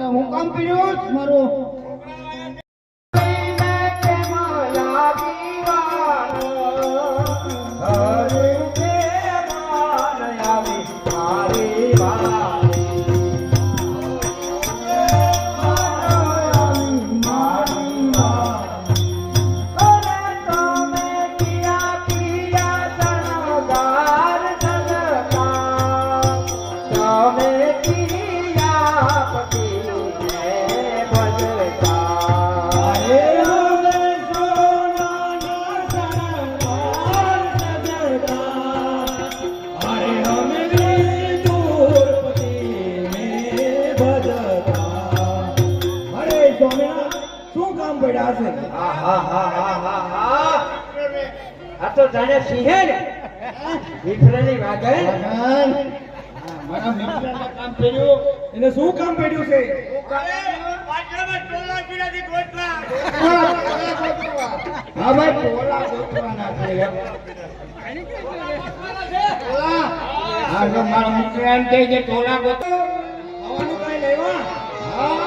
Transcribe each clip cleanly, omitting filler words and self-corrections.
હું કામ કર્યું મારું તો જાણે સિંહે ને વિફરેલી વાગણ મારા મિત્રને કામ કર્યું એને શું કામ પડ્યું છે પાછળમાં ટોલા પીડાથી ગોઠવા હા ભાઈ ટોલા ગોઠવાના છે હા તો મારા મિત્ર એમ કહે છે ટોલા ગોઠવા આવવાનું કઈ લેવા હા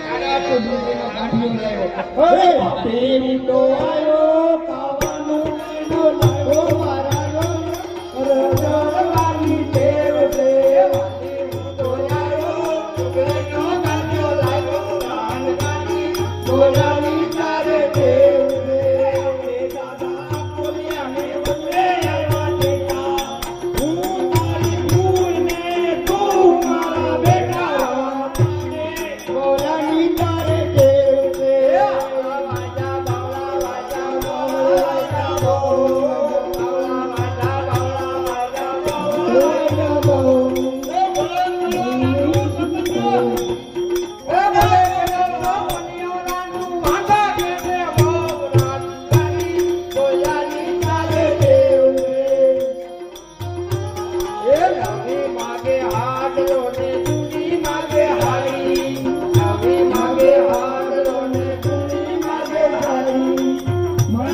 આડા તો દૂધનો ગાંઠિયો લાવ્યો ઓય પેલી તો આયો